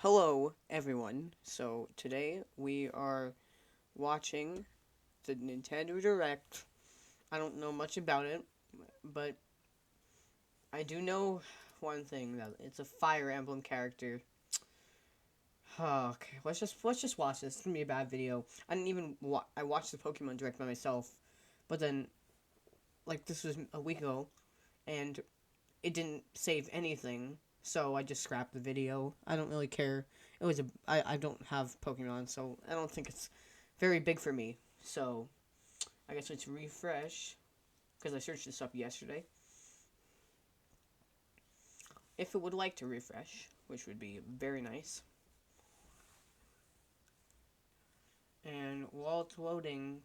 Hello, everyone. So, today we are watching the Nintendo Direct. I don't know much about it, but I do know one thing, that it's a Fire Emblem character. Okay, let's just watch this. It's gonna be a bad video. I didn't even I watched the Pokemon Direct by myself, but then, like, this was a week ago, and it didn't save anything. So I just scrapped the video. I don't really care. I don't have Pokemon, so I don't think it's very big for me. So I guess let's refresh, because I searched this up yesterday. If it would like to refresh, which would be very nice. And while it's loading,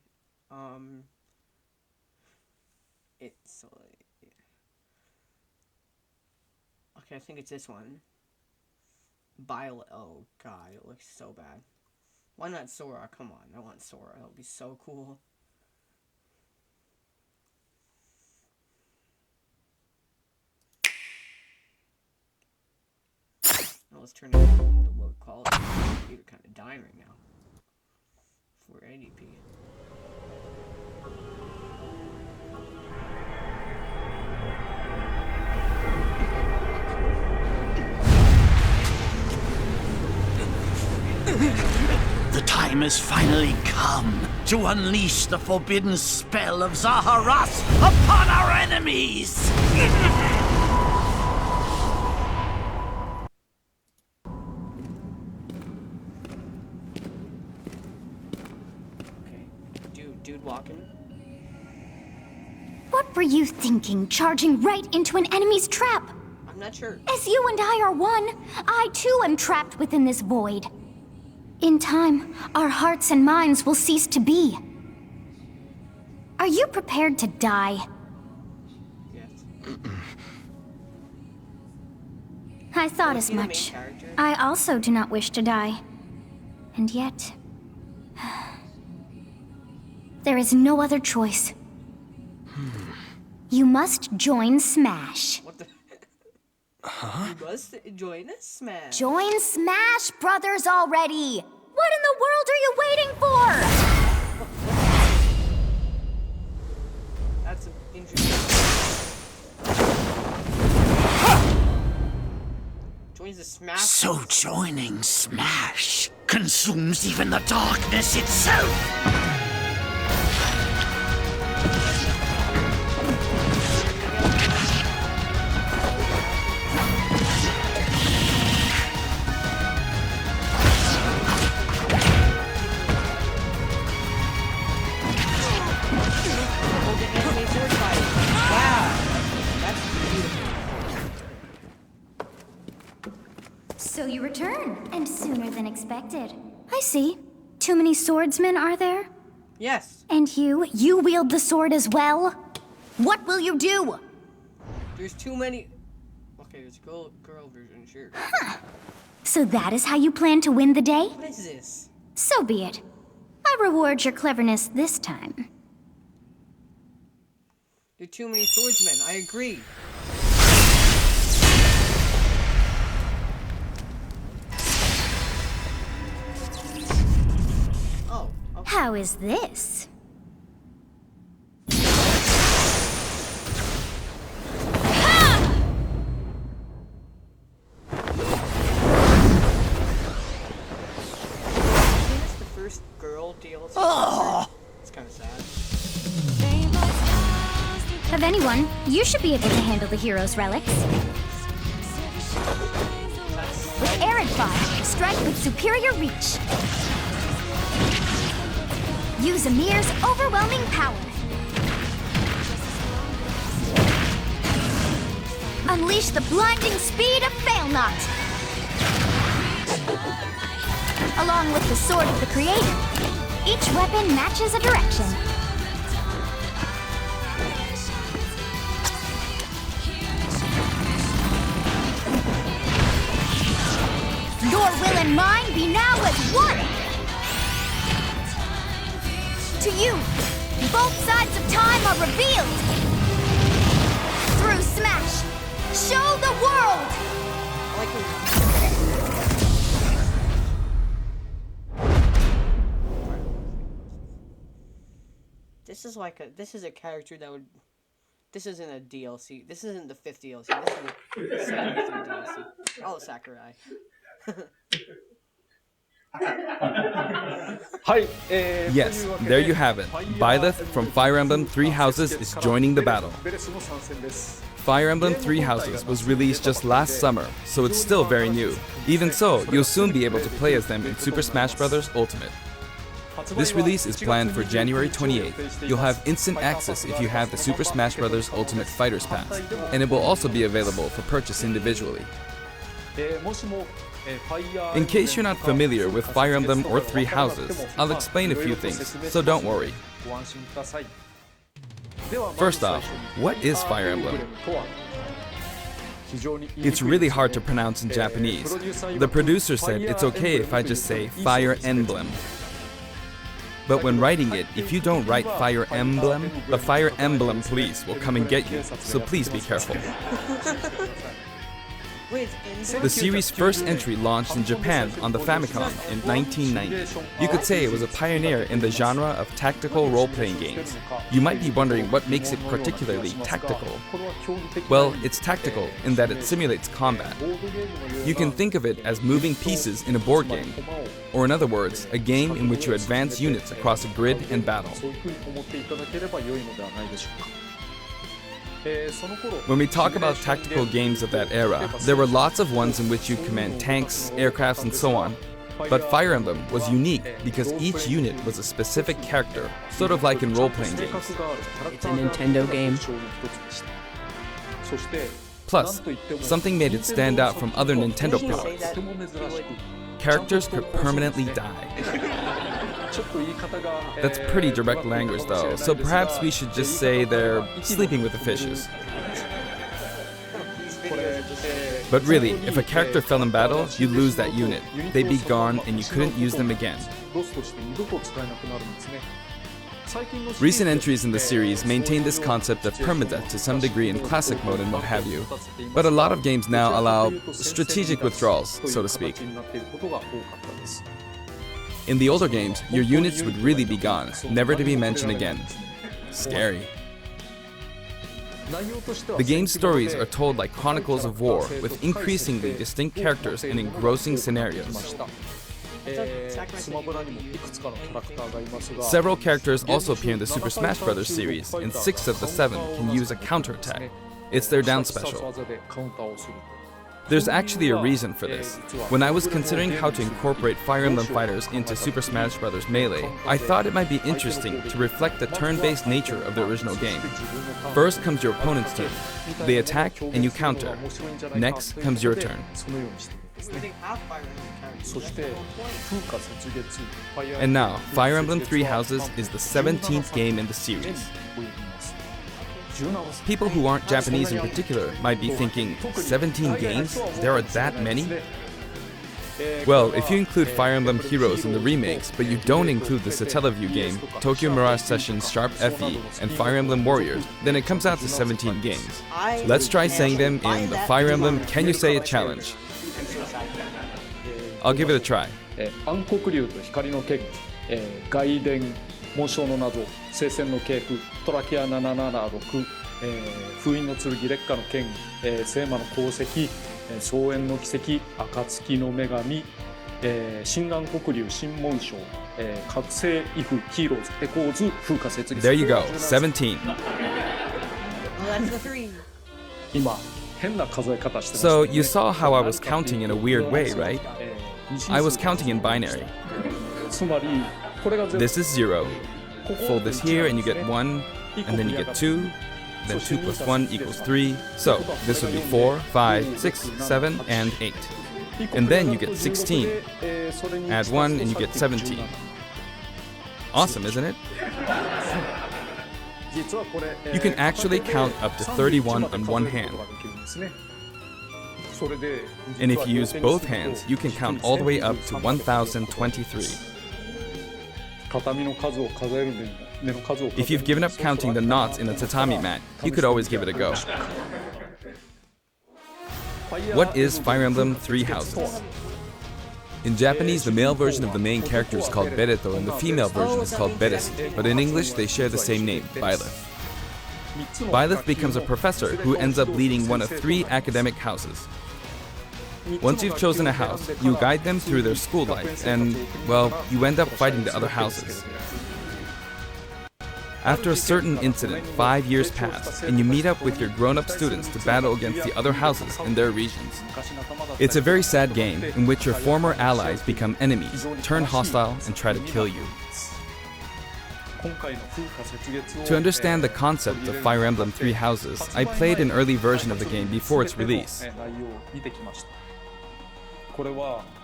it's okay, I think it's this one. Oh god, it looks so bad. Why not Sora? Come on, I want Sora. That would be so cool. Now let's turn it to low quality. My computer kind of dying right now. 480p. The time has finally come to unleash the forbidden spell of Zaharas upon our enemies! Okay, dude walking. What were you thinking, charging right into an enemy's trap? I'm not sure. As you and I are one, I too am trapped within this void. In time, our hearts and minds will cease to be. Are you prepared to die? Yes. I thought as much. I also do not wish to die. And yet... there is no other choice. You must join Smash. What the? Huh? You must join us, Smash. Join Smash Brothers already! What in the world are you waiting for? That's interesting. Joins the Smash. So joining Smash consumes even the darkness itself! So you return, and sooner than expected. I see. Too many swordsmen, are there? Yes. And you wield the sword as well? What will you do? There's too many. Okay, there's a girl version, sure. Huh. So that is how you plan to win the day? What is this? So be it. I reward your cleverness this time. There are too many swordsmen, I agree. Oh, okay. How is this? Girl DLC. Oh. It's kind of sad. Of anyone, you should be able to handle the hero's relics. With Arid Fire, strike with superior reach. Use Amir's overwhelming power. Unleash the blinding speed of Failnaught. Along with the Sword of the Creator, each weapon matches a direction. Your will and mine be now as one! To you, both sides of time are revealed! Through Smash, show the world! I like This is a character that would. This isn't a DLC. This isn't the 5th DLC. This is the 73rd DLC. Oh, Sakurai. Yes, there you have it. Byleth from Fire Emblem Three Houses is joining the battle. Fire Emblem Three Houses was released just last summer, so it's still very new. Even so, you'll soon be able to play as them in Super Smash Bros. Ultimate. This release is planned for January 28th. You'll have instant access if you have the Super Smash Bros. Ultimate Fighters Pass, and it will also be available for purchase individually. In case you're not familiar with Fire Emblem or Three Houses, I'll explain a few things, so don't worry. First off, what is Fire Emblem? It's really hard to pronounce in Japanese. The producer said it's okay if I just say Fire Emblem. But when writing it, if you don't write Fire Emblem, the Fire Emblem police will come and get you, so please be careful. The series' first entry launched in Japan on the Famicom in 1990. You could say it was a pioneer in the genre of tactical role-playing games. You might be wondering what makes it particularly tactical. Well, it's tactical in that it simulates combat. You can think of it as moving pieces in a board game, or in other words, a game in which you advance units across a grid and battle. When we talk about tactical games of that era, there were lots of ones in which you command tanks, aircrafts, and so on. But Fire Emblem was unique because each unit was a specific character, sort of like in role-playing games. It's a Nintendo game. Plus, something made it stand out from other Nintendo products. Characters could permanently die. That's pretty direct language though, so perhaps we should just say they're sleeping with the fishes. But really, if a character fell in battle, you'd lose that unit. They'd be gone and you couldn't use them again. Recent entries in the series maintain this concept of permadeath to some degree in classic mode and what have you, but a lot of games now allow strategic withdrawals, so to speak. In the older games, your units would really be gone, never to be mentioned again. Scary. The game's stories are told like chronicles of war, with increasingly distinct characters and engrossing scenarios. Several characters also appear in the Super Smash Bros. Series, and 6 of the 7 can use a counterattack. It's their down special. There's actually a reason for this. When I was considering how to incorporate Fire Emblem fighters into Super Smash Bros. Melee, I thought it might be interesting to reflect the turn-based nature of the original game. First comes your opponent's turn. They attack and you counter. Next comes your turn. And now, Fire Emblem Three Houses is the 17th game in the series. People who aren't Japanese in particular might be thinking, 17 games? There are that many? Well, if you include Fire Emblem Heroes in the remakes, but you don't include the Satellaview game, Tokyo Mirage Sessions Sharp FE, and Fire Emblem Warriors, then it comes out to 17 games. Let's try saying them in the Fire Emblem Can You Say It challenge. I'll give it a try. 紋章の謎、聖戦の系譜、トラキア776、封印の剣、烈火の剣、聖魔の功績、荘園の奇跡、暁の女神、心眼黒竜新紋章、覚醒イフヒーローズエコーズ風化設立。There you go, 17. Well, So you saw how I was counting in a weird way, right? I was counting in binary. This is 0. Fold this here and you get 1, and then you get 2, then 2 plus 1 equals 3. So this would be 4, 5, 6, 7, and 8. And then you get 16. Add 1 and you get 17. Awesome, isn't it? You can actually count up to 31 on one hand. And if you use both hands, you can count all the way up to 1023. If you've given up counting the knots in a tatami mat, you could always give it a go. What is Fire Emblem Three Houses? In Japanese, the male version of the main character is called Bereto and the female version is called Beresu, but in English they share the same name, Byleth. Byleth becomes a professor who ends up leading one of 3 academic houses. Once you've chosen a house, you guide them through their school life and, well, you end up fighting the other houses. After a certain incident, 5 years pass, and you meet up with your grown-up students to battle against the other houses in their regions. It's a very sad game in which your former allies become enemies, turn hostile, and try to kill you. To understand the concept of Fire Emblem Three Houses, I played an early version of the game before its release.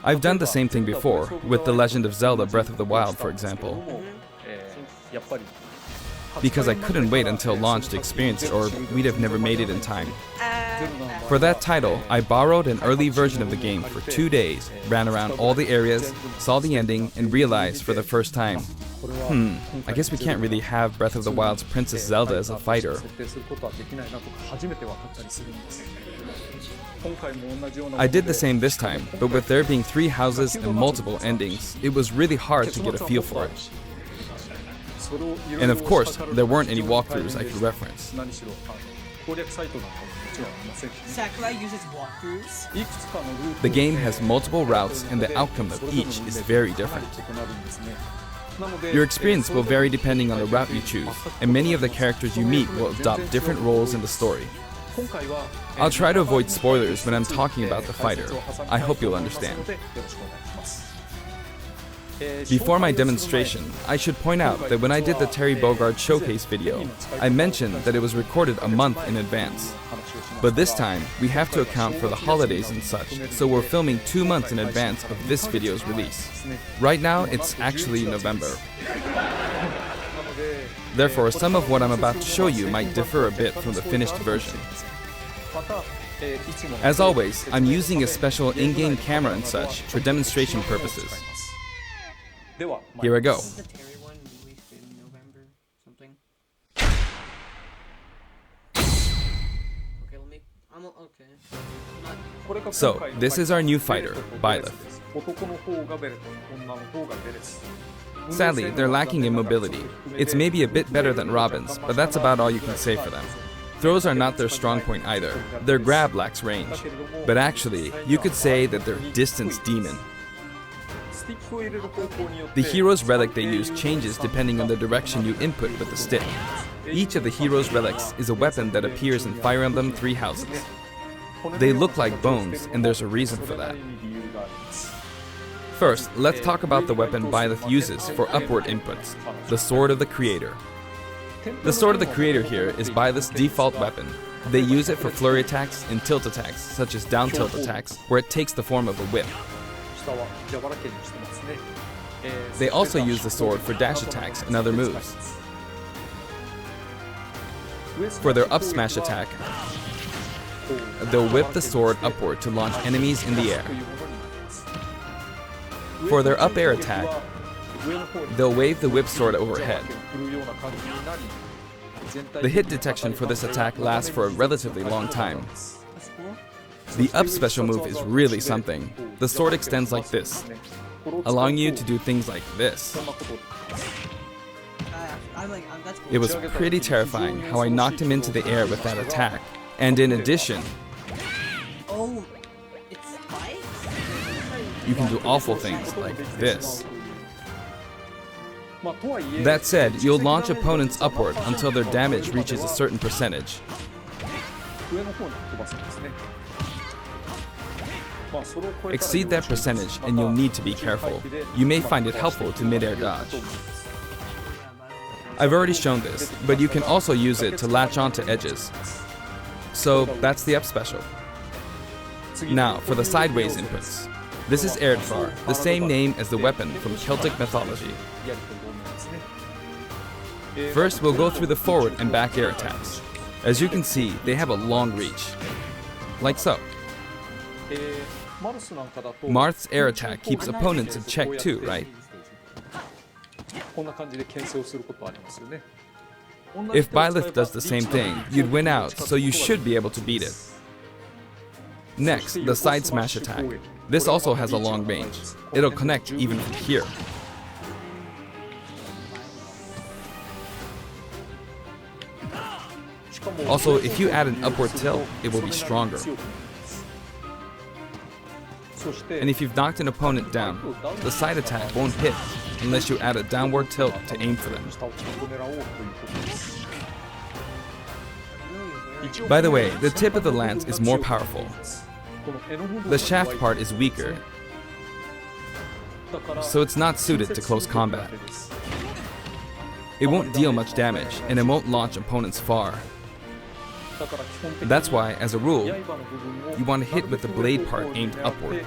I've done the same thing before, with The Legend of Zelda Breath of the Wild, for example. Because I couldn't wait until launch to experience it, or we'd have never made it in time. For that title, I borrowed an early version of the game for 2 days, ran around all the areas, saw the ending, and realized for the first time, I guess we can't really have Breath of the Wild's Princess Zelda as a fighter. I did the same this time, but with there being 3 houses and multiple endings, it was really hard to get a feel for it. And of course, there weren't any walkthroughs I could reference. Sakurai uses walkthroughs. The game has multiple routes and the outcome of each is very different. Your experience will vary depending on the route you choose, and many of the characters you meet will adopt different roles in the story. I'll try to avoid spoilers when I'm talking about the fighter. I hope you'll understand. Before my demonstration, I should point out that when I did the Terry Bogard showcase video, I mentioned that it was recorded a month in advance. But this time, we have to account for the holidays and such, so we're filming 2 months in advance of this video's release. Right now, it's actually November. Therefore, some of what I'm about to show you might differ a bit from the finished version. As always, I'm using a special in-game camera and such for demonstration purposes. Here I go. The Terry one released in November something. Okay, So, this is our new fighter, Byleth. Sadly, they're lacking in mobility. It's maybe a bit better than Robin's, but that's about all you can say for them. Throws are not their strong point either. Their grab lacks range. But actually, you could say that they're distance demon. The hero's relic they use changes depending on the direction you input with the stick. Each of the hero's relics is a weapon that appears in Fire Emblem Three Houses. They look like bones, and there's a reason for that. First, let's talk about the weapon Byleth uses for upward inputs, the Sword of the Creator. The Sword of the Creator here is Byleth's default weapon. They use it for flurry attacks and tilt attacks, such as down tilt attacks, where it takes the form of a whip. They also use the sword for dash attacks and other moves. For their up smash attack, they'll whip the sword upward to launch enemies in the air. For their up air attack, they'll wave the whip sword overhead. The hit detection for this attack lasts for a relatively long time. The up special move is really something. The sword extends like this, allowing you to do things like this. It was pretty terrifying how I knocked him into the air with that attack. And in addition, you can do awful things like this. That said, you'll launch opponents upward until their damage reaches a certain percentage. Exceed that percentage and you'll need to be careful. You may find it helpful to mid-air dodge. I've already shown this, but you can also use it to latch onto edges. So that's the up special. Now for the sideways inputs. This is Adel Guard, the same name as the weapon from Celtic mythology. First, we'll go through the forward and back air attacks. As you can see, they have a long reach. Like so. Marth's air attack keeps opponents in check too, right? If Byleth does the same thing, you'd win out, so you should be able to beat it. Next, the side smash attack. This also has a long range. It'll connect even from here. Also, if you add an upward tilt, it will be stronger. And if you've knocked an opponent down, the side attack won't hit unless you add a downward tilt to aim for them. By the way, the tip of the lance is more powerful. The shaft part is weaker, so it's not suited to close combat. It won't deal much damage, and it won't launch opponents far. That's why, as a rule, you want to hit with the blade part aimed upward,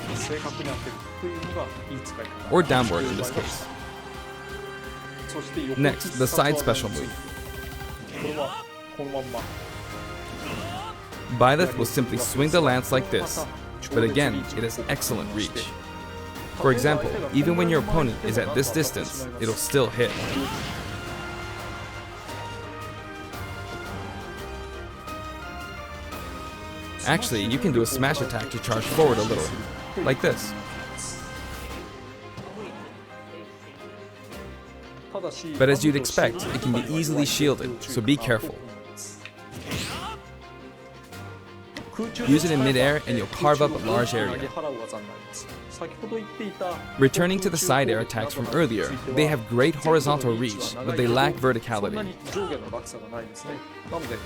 or downward in this case. Next, the side special move. Byleth will simply swing the lance like this, but again, it has excellent reach. For example, even when your opponent is at this distance, it'll still hit. Actually, you can do a smash attack to charge forward a little, like this. But as you'd expect, it can be easily shielded, so be careful. Use it in midair and you'll carve up a large area. Returning to the side air attacks from earlier, they have great horizontal reach, but they lack verticality.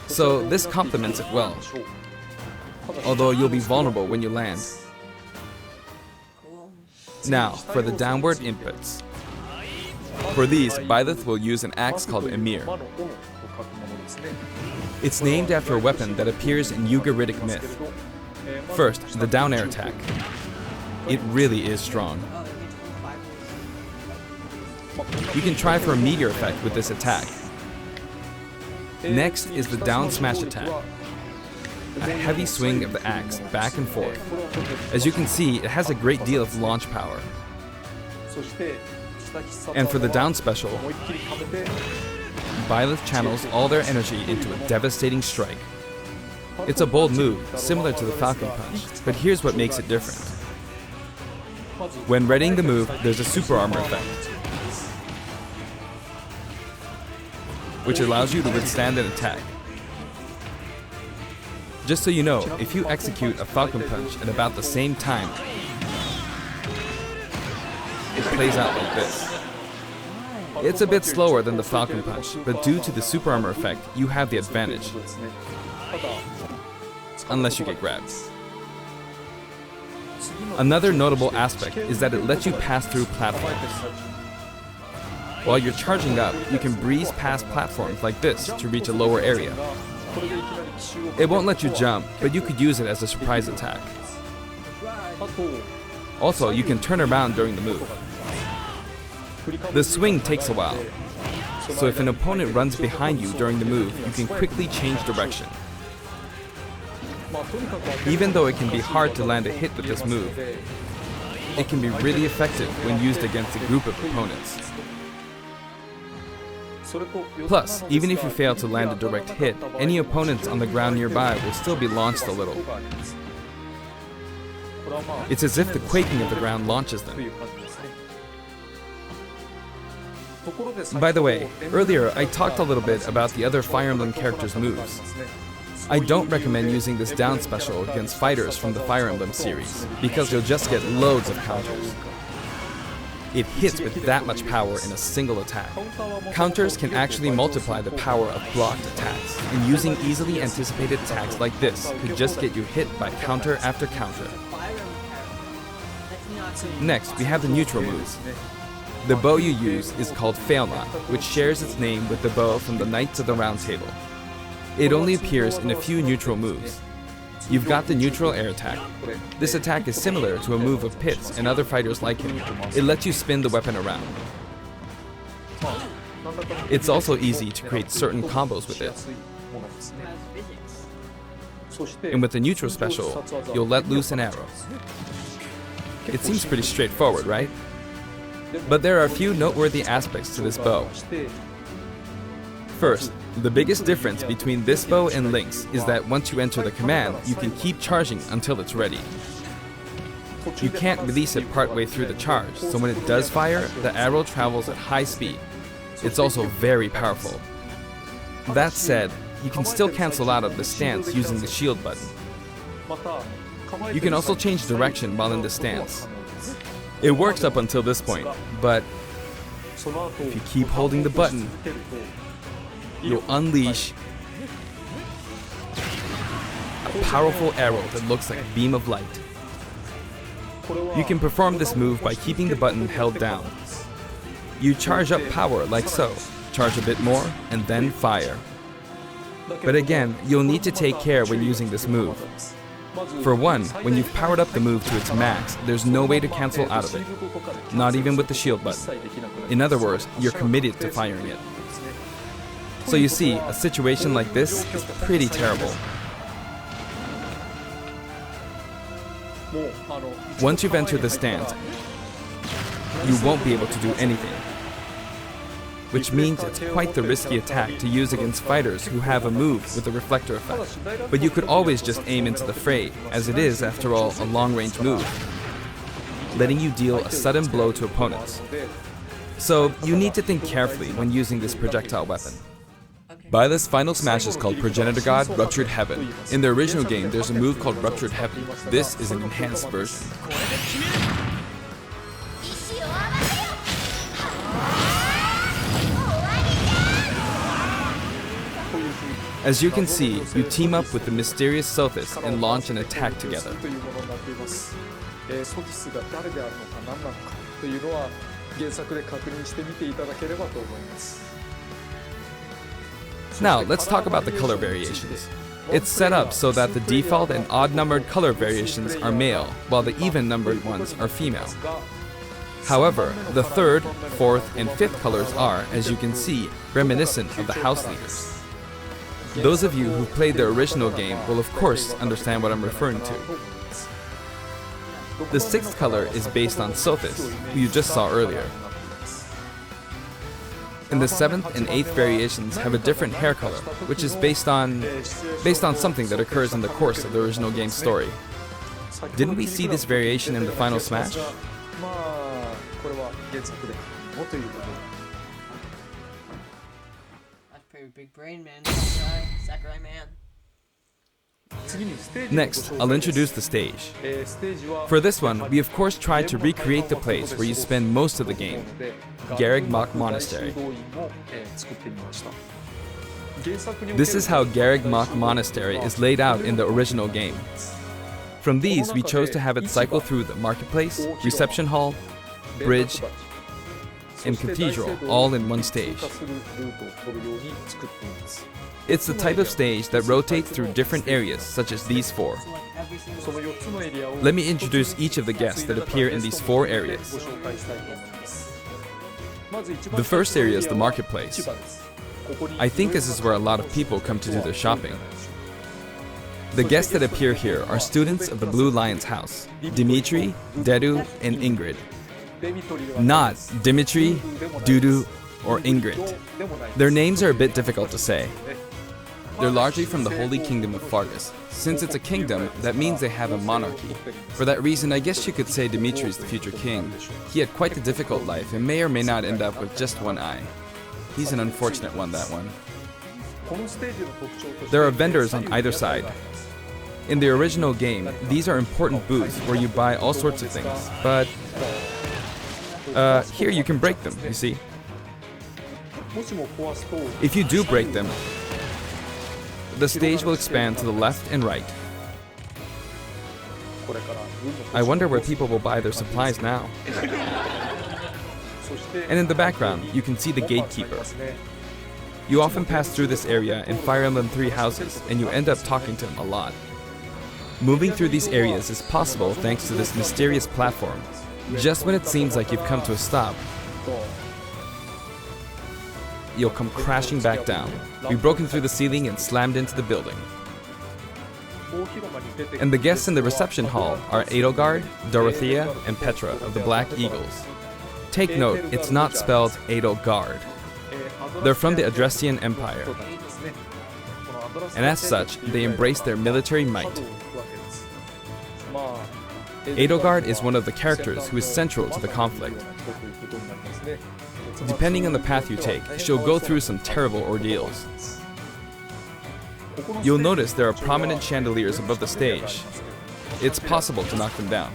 So this complements it well, although you'll be vulnerable when you land. Now, for the downward inputs. For these, Byleth will use an axe called Emir. It's named after a weapon that appears in Ugaritic myth. First, the down air attack. It really is strong. You can try for a meteor effect with this attack. Next is the down smash attack. A heavy swing of the axe back and forth. As you can see, it has a great deal of launch power. And for the down special, Byleth channels all their energy into a devastating strike. It's a bold move, similar to the Falcon Punch, but here's what makes it different. When readying the move, there's a super armor effect, which allows you to withstand an attack. Just so you know, if you execute a Falcon Punch at about the same time, it plays out like this. It's a bit slower than the Falcon Punch, but due to the super armor effect, you have the advantage. Unless you get grabbed. Another notable aspect is that it lets you pass through platforms. While you're charging up, you can breeze past platforms like this to reach a lower area. It won't let you jump, but you could use it as a surprise attack. Also, you can turn around during the move. The swing takes a while, so if an opponent runs behind you during the move, you can quickly change direction. Even though it can be hard to land a hit with this move, it can be really effective when used against a group of opponents. Plus, even if you fail to land a direct hit, any opponents on the ground nearby will still be launched a little. It's as if the quaking of the ground launches them. By the way, earlier I talked a little bit about the other Fire Emblem characters' moves. I don't recommend using this down special against fighters from the Fire Emblem series, because you'll just get loads of counters. It hits with that much power in a single attack. Counters can actually multiply the power of blocked attacks, and using easily anticipated attacks like this could just get you hit by counter after counter. Next, we have the neutral moves. The bow you use is called Failnaught, which shares its name with the bow from the Knights of the Round Table. It only appears in a few neutral moves. You've got the neutral air attack. This attack is similar to a move of Pit's and other fighters like him. It lets you spin the weapon around. It's also easy to create certain combos with it. And with the neutral special, you'll let loose an arrow. It seems pretty straightforward, right? But there are a few noteworthy aspects to this bow. First, The biggest difference between this bow and Link's is that once you enter the command, you can keep charging until it's ready. You can't release it partway through the charge, so when it does fire, the arrow travels at high speed. It's also very powerful. That said, you can still cancel out of the stance using the shield button. You can also change direction while in the stance. It works up until this point, but if you keep holding the button, you'll unleash a powerful arrow that looks like a beam of light. You can perform this move by keeping the button held down. You charge up power like so, charge a bit more, and then fire. But again, you'll need to take care when using this move. For one, when you've powered up the move to its max, there's no way to cancel out of it, not even with the shield button. In other words, you're committed to firing it. So you see, a situation like this is pretty terrible. Once you've entered the stance, you won't be able to do anything. Which means it's quite the risky attack to use against fighters who have a move with a reflector effect. But you could always just aim into the fray, as it is, after all, a long-range move, letting you deal a sudden blow to opponents. So you need to think carefully when using this projectile weapon. Byleth's final smash is called Progenitor God Ruptured Heaven. In the original game, there's a move called Ruptured Heaven. This is an enhanced version. As you can see, you team up with the mysterious Sothis and launch an attack together. Now, let's talk about the color variations. It's set up so that the default and odd-numbered color variations are male, while the even-numbered ones are female. However, the third, fourth, and fifth colors are, as you can see, reminiscent of the house leaders. Those of you who played the original game will of course understand what I'm referring to. The sixth color is based on Sothis, who you just saw earlier. And the seventh and eighth variations have a different hair color, which is based on something that occurs in the course of the original game's story. Didn't we see this variation in the final smash? Big brain man, Sakurai man. Next, I'll introduce the stage. For this one, we of course tried to recreate the place where you spend most of the game, Garreg Mach Monastery. This is how Garreg Mach Monastery is laid out in the original game. From these, we chose to have it cycle through the marketplace, reception hall, bridge, and cathedral, all in one stage. It's the type of stage that rotates through different areas, such as these four. Let me introduce each of the guests that appear in these four areas. The first area is the marketplace. I think this is where a lot of people come to do their shopping. The guests that appear here are students of the Blue Lion's house, Dimitri, Dedu, and Ingrid. Not Dimitri, Dudu, or Ingrid. Their names are a bit difficult to say. They're largely from the Holy Kingdom of Fargus. Since it's a kingdom, that means they have a monarchy. For that reason, I guess you could say Dimitri's the future king. He had quite the difficult life and may or may not end up with just one eye. He's an unfortunate one, that one. There are vendors on either side. In the original game, these are important booths where you buy all sorts of things, but here you can break them, you see. If you do break them, the stage will expand to the left and right. I wonder where people will buy their supplies now. And in the background, you can see the gatekeeper. You often pass through this area in Fire Emblem 3 houses, and you end up talking to him a lot. Moving through these areas is possible thanks to this mysterious platform. Just when it seems like you've come to a stop, you'll come crashing back down. We've broken through the ceiling and slammed into the building. And the guests in the reception hall are Adel Guard, Dorothea, and Petra of the Black Eagles. Take note, it's not spelled Adel Guard. They're from the Adressian Empire, and as such, they embrace their military might. Adel Guard is one of the characters who is central to the conflict. Depending on the path you take, she'll go through some terrible ordeals. You'll notice there are prominent chandeliers above the stage. It's possible to knock them down.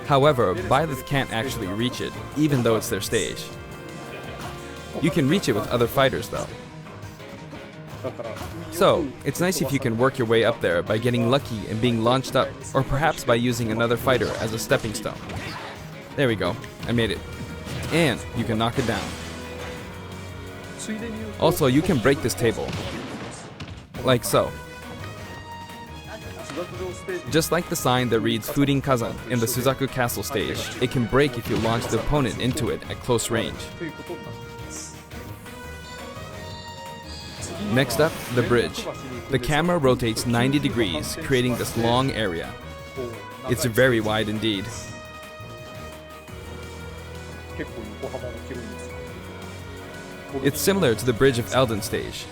However, Byleth can't actually reach it, even though it's their stage. You can reach it with other fighters though. So, it's nice if you can work your way up there by getting lucky and being launched up, or perhaps by using another fighter as a stepping stone. There we go, I made it. And you can knock it down. Also, you can break this table. Like so. Just like the sign that reads Furin Kazan in the Suzaku Castle stage, it can break if you launch the opponent into it at close range. Next up, the bridge. The camera rotates 90 degrees, creating this long area. It's very wide indeed. It's similar to the Bridge of Elden stage.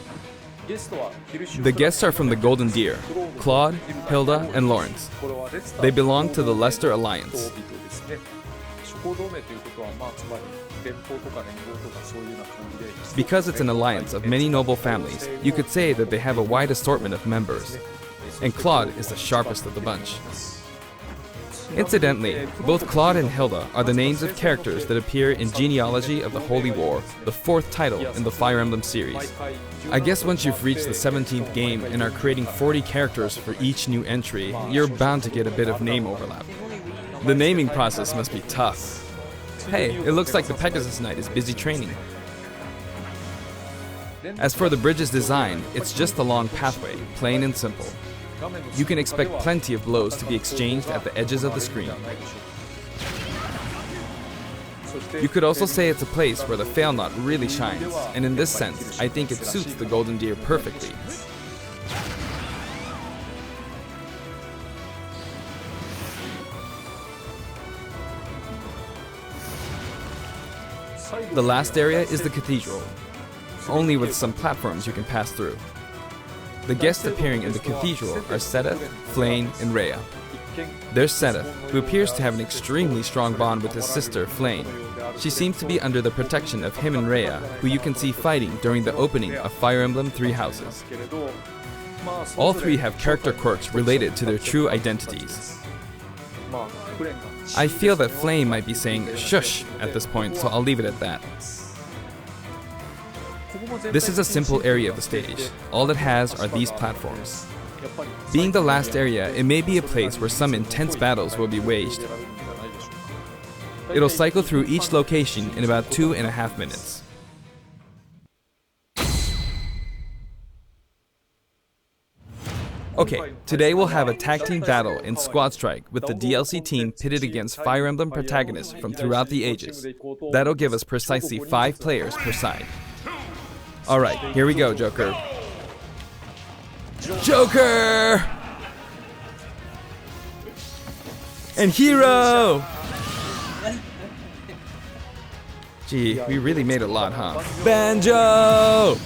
The guests are from the Golden Deer, Claude, Hilda, and Lawrence. They belong to the Leicester Alliance. Because it's an alliance of many noble families, you could say that they have a wide assortment of members. And Claude is the sharpest of the bunch. Incidentally, both Claude and Hilda are the names of characters that appear in Genealogy of the Holy War, the 4th title in the Fire Emblem series. I guess once you've reached the 17th game and are creating 40 characters for each new entry, you're bound to get a bit of name overlap. The naming process must be tough. Hey, it looks like the Pegasus Knight is busy training. As for the bridge's design, it's just a long pathway, plain and simple. You can expect plenty of blows to be exchanged at the edges of the screen. You could also say it's a place where the fail knot really shines, and in this sense, I think it suits the Golden Deer perfectly. The last area is the Cathedral, only with some platforms you can pass through. The guests appearing in the Cathedral are Sedith, Flayn, and Rhea. There's Sedith, who appears to have an extremely strong bond with his sister, Flayn. She seems to be under the protection of him and Rhea, who you can see fighting during the opening of Fire Emblem Three Houses. All three have character quirks related to their true identities. I feel that Flayn might be saying shush at this point, so I'll leave it at that. This is a simple area of the stage. All it has are these platforms. Being the last area, it may be a place where some intense battles will be waged. It'll cycle through each location in about 2.5 minutes. Okay, today we'll have a tag team battle in Squad Strike with the DLC team pitted against Fire Emblem protagonists from throughout the ages. That'll give us precisely 5 players per side. Alright, here we go, Joker. Joker! And Hero! Gee, we really made a lot, huh? Banjo!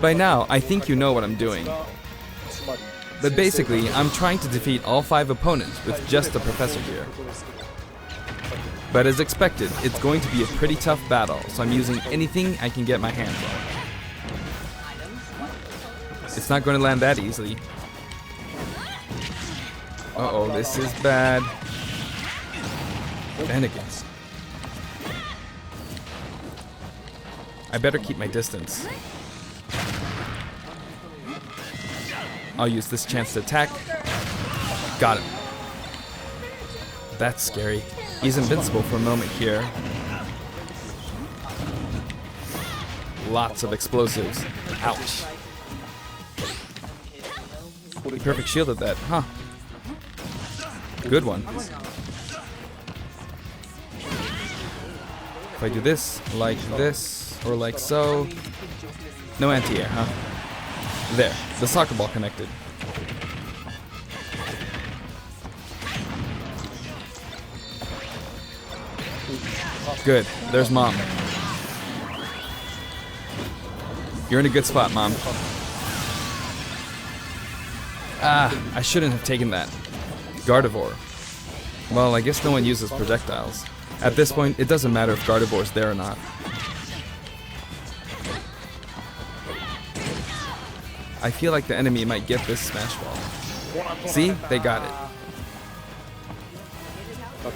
By now, I think you know what I'm doing. But basically, I'm trying to defeat all 5 opponents with just the Professor here. But as expected, it's going to be a pretty tough battle, so I'm using anything I can get my hands on. It's not going to land that easily. Uh-oh, this is bad. Bennigan. I better keep my distance. I'll use this chance to attack. Got him. That's scary. He's invincible for a moment here. Lots of explosives. Ouch. Perfect shielded that, huh? Good one. If I do this, or like so. No anti-air, huh? There, the soccer ball connected. Good. There's Mom. You're in a good spot, Mom. Ah, I shouldn't have taken that. Gardevoir. Well, I guess no one uses projectiles. At this point, it doesn't matter if Gardevoir's there or not. I feel like the enemy might get this Smash Ball. See? They got it.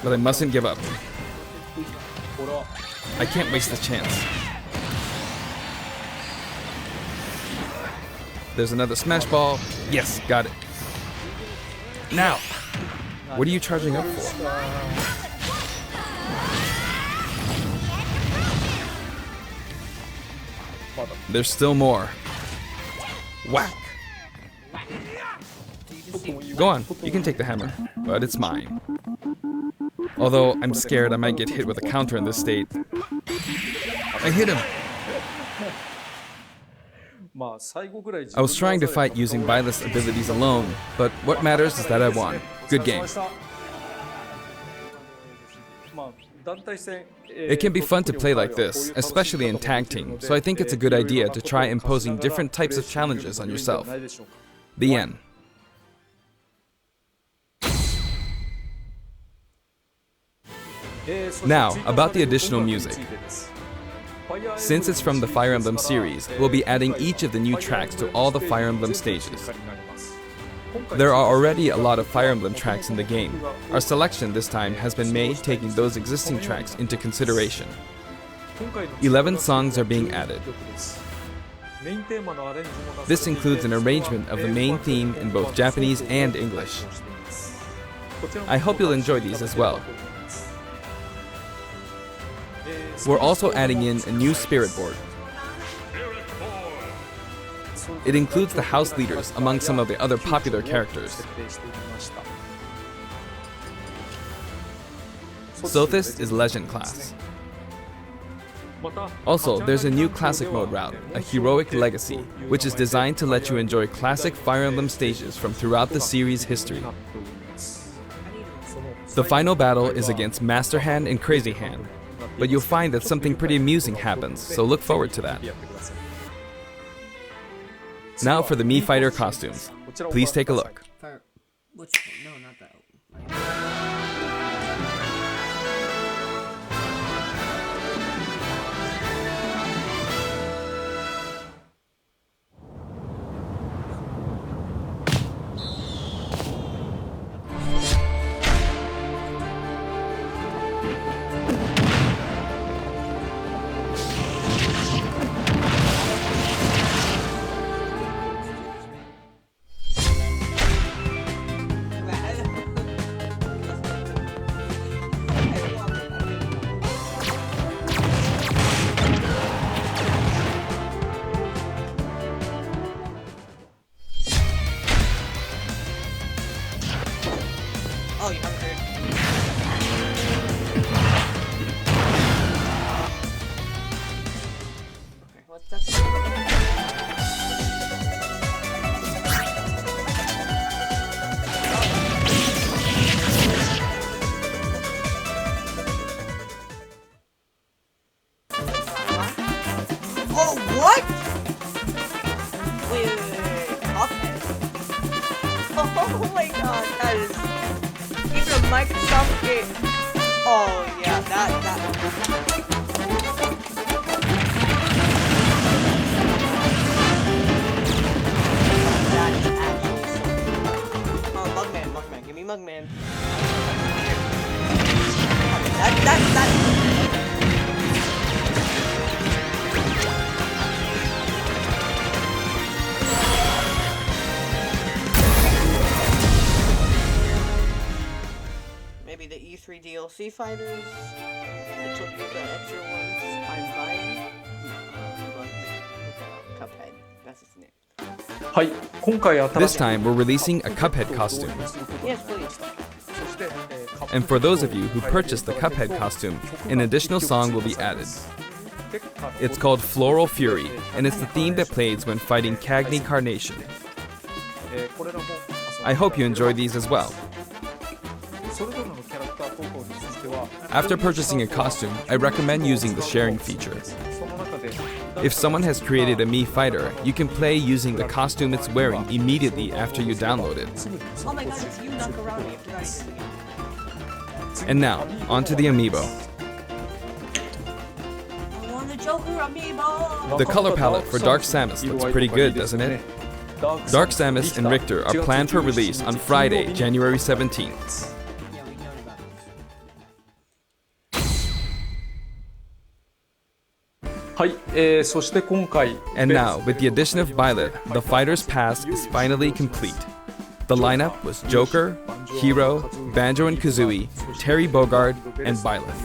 But I mustn't give up. I can't waste this chance. There's another Smash Ball. Yes, got it. Now! What are you charging up for? There's still more. Whack! Go on, you can take the hammer, but it's mine. Although I'm scared I might get hit with a counter in this state. I hit him! I was trying to fight using Byleth's abilities alone, but what matters is that I won. Good game. It can be fun to play like this, especially in tag team, so I think it's a good idea to try imposing different types of challenges on yourself. The end. Now, about the additional music. Since it's from the Fire Emblem series, we'll be adding each of the new tracks to all the Fire Emblem stages. There are already a lot of Fire Emblem tracks in the game. Our selection this time has been made taking those existing tracks into consideration. 11 songs are being added. This includes an arrangement of the main theme in both Japanese and English. I hope you'll enjoy these as well. We're also adding in a new spirit board. It includes the house leaders among some of the other popular characters. Sothis is Legend class. Also, there's a new classic mode route, a Heroic Legacy, which is designed to let you enjoy classic Fire Emblem stages from throughout the series' history. The final battle is against Master Hand and Crazy Hand, but you'll find that something pretty amusing happens, so look forward to that. Now for the Mii Fighter costumes. Please take a look. Which one? No, not that one. Oh, you haven't heard. Okay, what's that? Oh, what? Wait. Cuphead. Oh my god, that is... Even a Microsoft game. Oh yeah, that. That is actually so cool. Oh, Mugman, give me Mugman. That. Maybe the E3 DLC fighters. It took you the extra ones. I'm buying. Cuphead. That's his name. This time we're releasing a Cuphead costume. Yes, please. And for those of you who purchased the Cuphead costume, an additional song will be added. It's called Floral Fury, and it's the theme that plays when fighting Cagney Carnation. I hope you enjoy these as well. After purchasing a costume, I recommend using the sharing feature. If someone has created a Mii fighter, you can play using the costume it's wearing immediately after you download it. Oh my god, it's you, Nakarami. And now, onto the amiibo. I want a Joker amiibo! The color palette for Dark Samus looks pretty good, doesn't it? Dark Samus and Richter are planned for release on Friday, January 17th. Yeah, we know about this. And now, with the addition of Byleth, the Fighter's Pass is finally complete. The lineup was Joker, Hero, Banjo and Kazooie, Terry Bogard, and Byleth.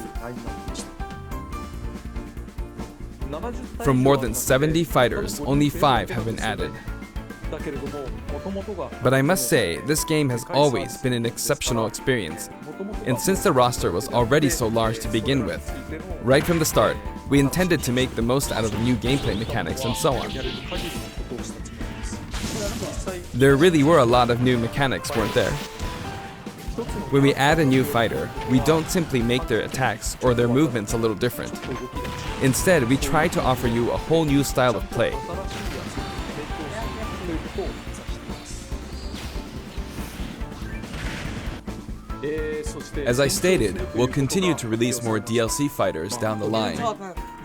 From more than 70 fighters, only 5 have been added. But I must say, this game has always been an exceptional experience. And since the roster was already so large to begin with, right from the start, we intended to make the most out of the new gameplay mechanics and so on. There really were a lot of new mechanics, weren't there? When we add a new fighter, we don't simply make their attacks or their movements a little different. Instead, we try to offer you a whole new style of play. As I stated, we'll continue to release more DLC fighters down the line.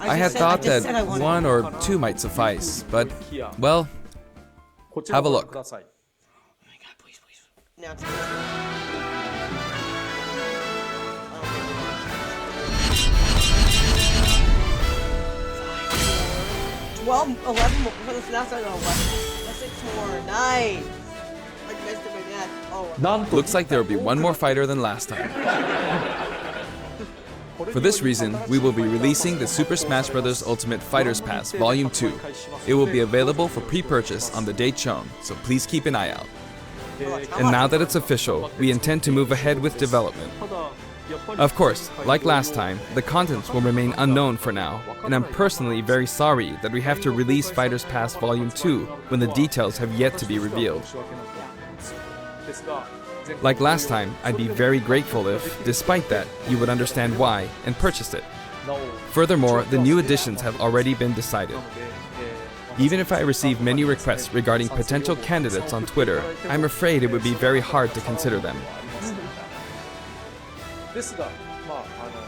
I had thought that 1 or 2 might suffice, but, well, have a look. Oh my god, please. Now it's 12, 11 more. That's 11. That's 6 more. 9. Like you guys did my math. Oh. Looks like there will be 1 more fighter than last time. For this reason, we will be releasing the Super Smash Bros. Ultimate Fighters Pass Volume 2. It will be available for pre-purchase on the date shown, so please keep an eye out. And now that it's official, we intend to move ahead with development. Of course, like last time, the contents will remain unknown for now, and I'm personally very sorry that we have to release Fighters Pass Volume 2 when the details have yet to be revealed. Like last time, I'd be very grateful if, despite that, you would understand why and purchase it. Furthermore, the new additions have already been decided. Even if I receive many requests regarding potential candidates on Twitter, I'm afraid it would be very hard to consider them.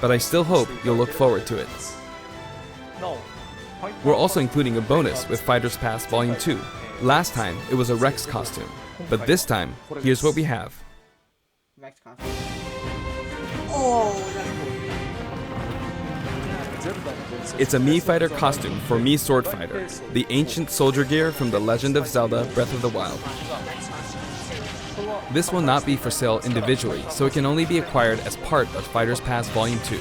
But I still hope you'll look forward to it. We're also including a bonus with Fighters Pass Volume 2. Last time, it was a Rex costume. But this time, here's what we have. Rex costume. Oh, that's cool. It's a Mii Fighter costume for Mii Sword Fighter, the ancient soldier gear from The Legend of Zelda Breath of the Wild. This will not be for sale individually, so it can only be acquired as part of Fighters Pass Volume 2.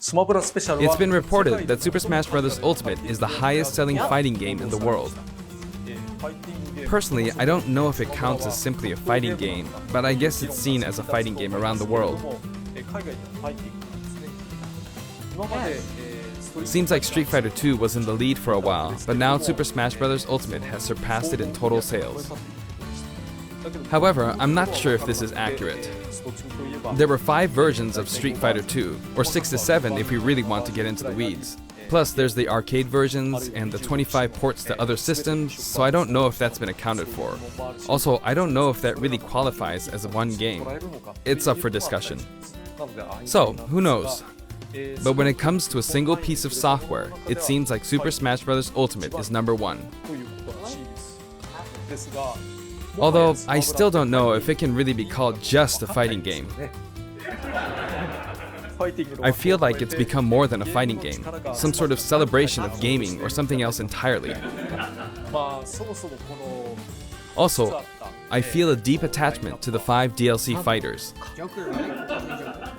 It's been reported that Super Smash Bros. Ultimate is the highest-selling fighting game in the world. Personally, I don't know if it counts as simply a fighting game, but I guess it's seen as a fighting game around the world. Seems like Street Fighter 2 was in the lead for a while, but now Super Smash Bros. Ultimate has surpassed it in total sales. However, I'm not sure if this is accurate. There were 5 versions of Street Fighter 2, or 6 to 7 if we really want to get into the weeds. Plus, there's the arcade versions and the 25 ports to other systems, so I don't know if that's been accounted for. Also, I don't know if that really qualifies as one game. It's up for discussion. So, who knows? But when it comes to a single piece of software, it seems like Super Smash Bros. Ultimate is number 1. Although, I still don't know if it can really be called just a fighting game. I feel like it's become more than a fighting game, some sort of celebration of gaming or something else entirely. Also, I feel a deep attachment to the 5 DLC fighters. Joker, right?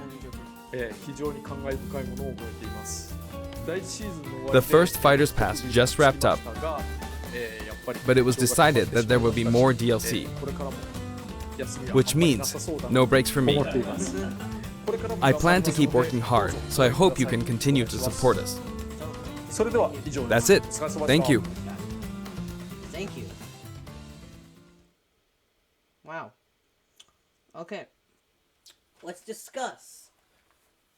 The first Fighters Pass just wrapped up, but it was decided that there will be more DLC, which means no breaks for me. I plan to keep working hard, so I hope you can continue to support us. That's it. Thank you. Thank you. Wow. Okay. Let's discuss.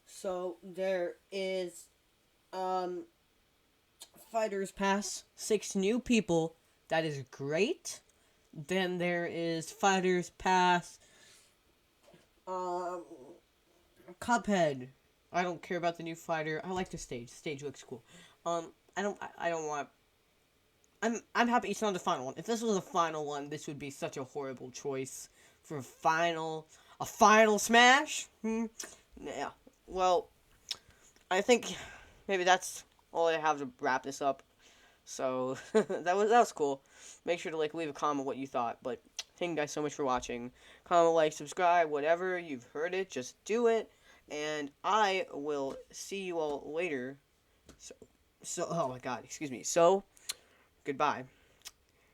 So there is Fighters Pass, 6 new people. That is great. Then there is Fighters Pass Cuphead. I don't care about the new fighter. I like the stage. The stage looks cool. I don't want. I'm happy it's not the final one. If this was the final one, this would be such a horrible choice for a final smash. Yeah. Well, I think maybe that's all I have to wrap this up. So that was cool. Make sure to leave a comment what you thought. But thank you guys so much for watching. Comment, like, subscribe, whatever. You've heard it, just do it. And I will see you all later. So oh my God, excuse me. So goodbye.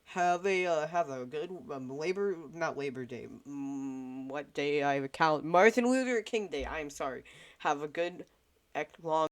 Have a good not Labor Day. What day I have a calendar? Martin Luther King Day. I'm sorry. Have a good long